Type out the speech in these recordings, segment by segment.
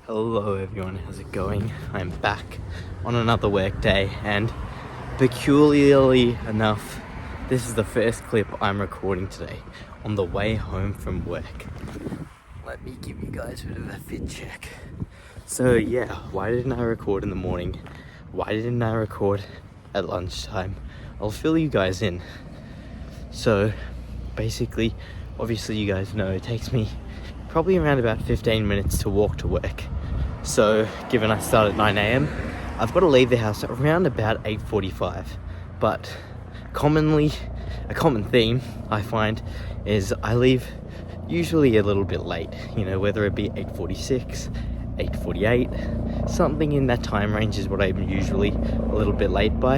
Hello everyone, how's it going? I'm back on another work day, and peculiarly enough, this is the first clip I'm recording today on the way home from work. Let me give you guys a bit of a fit check. So yeah, why didn't I record in the morning? Why didn't I record at lunchtime? I'll fill you guys in. So basically, obviously you guys know it takes me probably around about 15 minutes to walk to work. So given I start at 9 a.m, I've got to leave the house around about 8:45. But a common theme I find is I leave usually a little bit late, whether it be 8:46, 8:48, something in that time range is what I'm usually a little bit late by.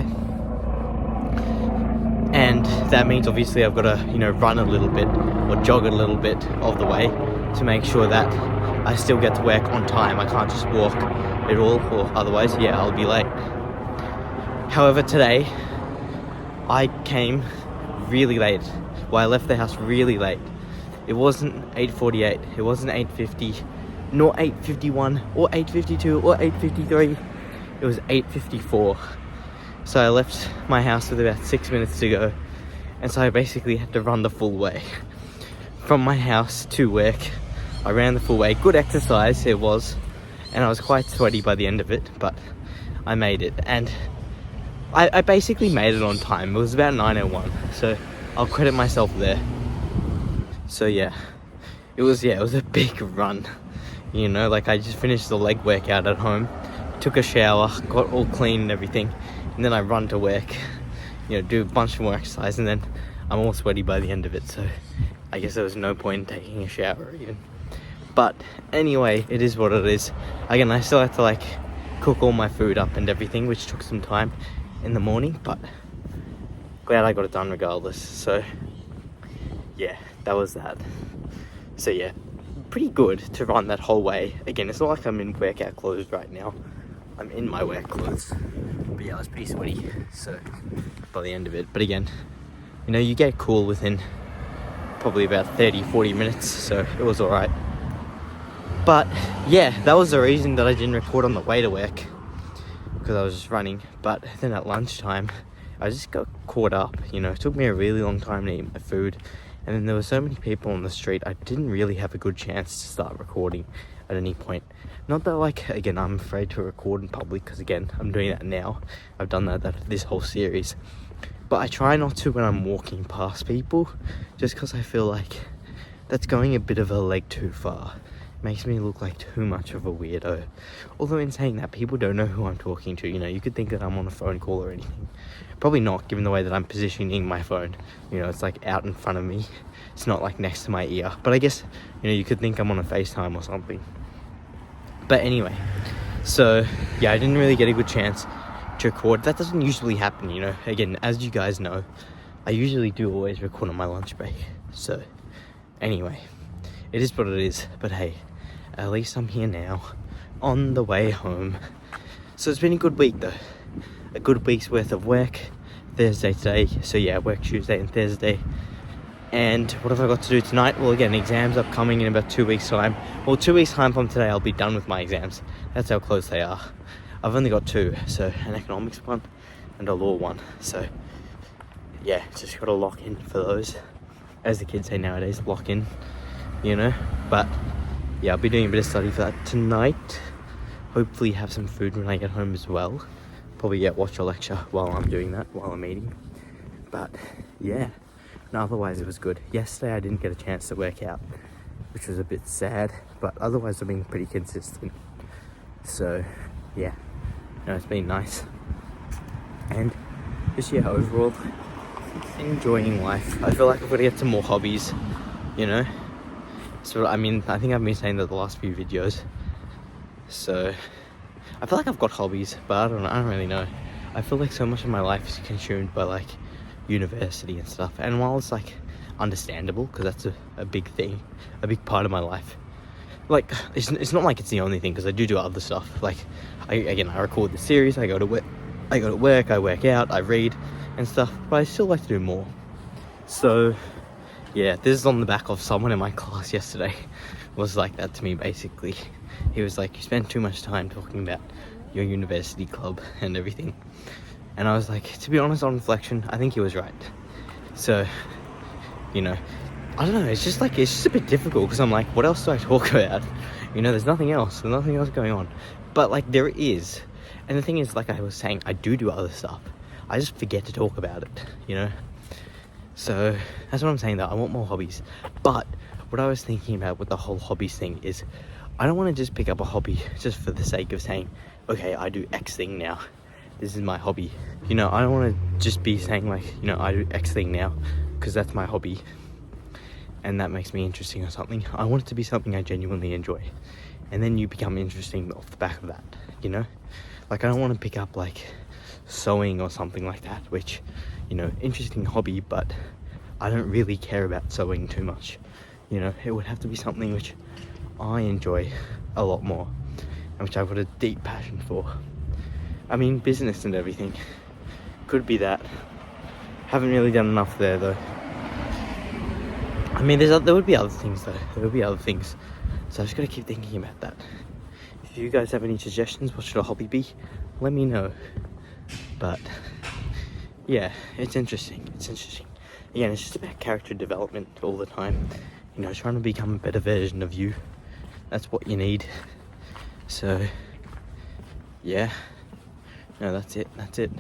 And that means obviously I've got to, run a little bit or jog a little bit of the way to make sure that I still get to work on time. I can't just walk at all, or otherwise, I'll be late. However, today, I came really late. Well, I left the house really late. It wasn't 8:48, it wasn't 8:50, nor 8:51, or 8:52, or 8:53. It was 8:54. So I left my house with about 6 minutes to go. And so I basically had to run the full way. From my house to work, I ran the full way. Good exercise it was, and I was quite sweaty by the end of it, but I made it. And I basically made it on time. It was about 9:01, so I'll credit myself there. So it was a big run. I just finished the leg workout at home, took a shower, got all clean and everything, and then I run to work, do a bunch more exercise, and then I'm all sweaty by the end of it, so I guess there was no point in taking a shower even. But anyway, it is what it is. Again, I still had to cook all my food up and everything, which took some time in the morning, but glad I got it done regardless. So that was that. So pretty good to run that whole way. Again, it's not like I'm in workout clothes right now. I'm in my work clothes. But I was pretty sweaty, so by the end of it. But again, you get cool within probably about 30-40 minutes, so it was alright. But that was the reason that I didn't record on the way to work, because I was just running. But then at lunchtime, I just got caught up. It took me a really long time to eat my food, and then there were so many people on the street, I didn't really have a good chance to start recording at any point. Not that again, I'm afraid to record in public, because again, I'm doing that now. I've done that this whole series. But I try not to when I'm walking past people, just because I feel like that's going a bit of a leg too far. Makes me look like too much of a weirdo. Although in saying that, people don't know who I'm talking to. You could think that I'm on a phone call or anything. Probably not, given the way that I'm positioning my phone. It's out in front of me. It's not next to my ear. But I guess, you could think I'm on a FaceTime or something. But anyway, so I didn't really get a good chance to record. That doesn't usually happen, Again, as you guys know, I usually do always record on my lunch break. So anyway, it is what it is. But hey, at least I'm here now, on the way home. So it's been a good week though. A good week's worth of work. Thursday today, so I work Tuesday and Thursday. And what have I got to do tonight? Well, again, exams upcoming in about 2 weeks time. Well, 2 weeks time from today, I'll be done with my exams. That's how close they are. I've only got two, so an economics one and a law one. So just got to lock in for those. As the kids say nowadays, lock in, But I'll be doing a bit of study for that tonight. Hopefully have some food when I get home as well. Probably watch a lecture while I'm doing that, while I'm eating. But no, otherwise it was good. Yesterday I didn't get a chance to work out, which was a bit sad, but otherwise I've been pretty consistent. So it's been nice. And just overall, enjoying life. I feel like I've got to get some more hobbies, So I think I've been saying that the last few videos. So I feel like I've got hobbies, but I don't really know. I feel like so much of my life is consumed by university and stuff. And while it's understandable, because that's a big thing, a big part of my life. It's not like it's the only thing, because I do other stuff. I record the series, I go to work, I work out, I read and stuff, but I still like to do more. So this is on the back of someone in my class yesterday was like that to me basically. he was like, you spend too much time talking about your university club and everything. And I was like, to be honest, on reflection, I think he was right. So, you know, I don't know, it's just a bit difficult, because I'm like, what else do I talk about? You know, there's nothing else going on. But like, there is. And the thing is, like I was saying, I do other stuff. I just forget to talk about it, you know? So that's what I'm saying, though. I want more hobbies. But what I was thinking about with the whole hobbies thing is, I don't want to just pick up a hobby just for the sake of saying, okay, I do X thing now. This is my hobby. You know, I don't want to just be saying like, you know, I do X thing now because that's my hobby and that makes me interesting or something. I want it to be something I genuinely enjoy. And then you become interesting off the back of that, you know? Like, I don't want to pick up like sewing or something like that, which, you know, interesting hobby, but I don't really care about sewing too much. You know, it would have to be something which I enjoy a lot more and which I've got a deep passion for. I mean, business and everything could be that. Haven't really done enough there though. I mean, there would be other things though. There would be other things. So I just gotta keep thinking about that. If you guys have any suggestions, what should a hobby be? Let me know. But yeah, it's interesting. It's interesting. Again, it's just about character development all the time. You know, trying to become a better version of you. That's what you need. So yeah. No, that's it.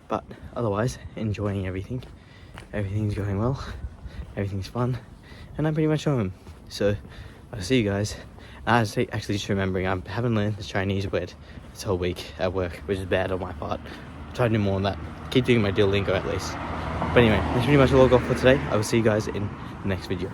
But otherwise, enjoying everything. Everything's going well. Everything's fun. And I'm pretty much home. So I'll see you guys. Actually, just remembering, I haven't learned the Chinese word this whole week at work, which is bad on my part. I'll try to do more on that. Keep doing my Duolingo at least. But anyway, that's pretty much all I've got for today. I will see you guys in the next video.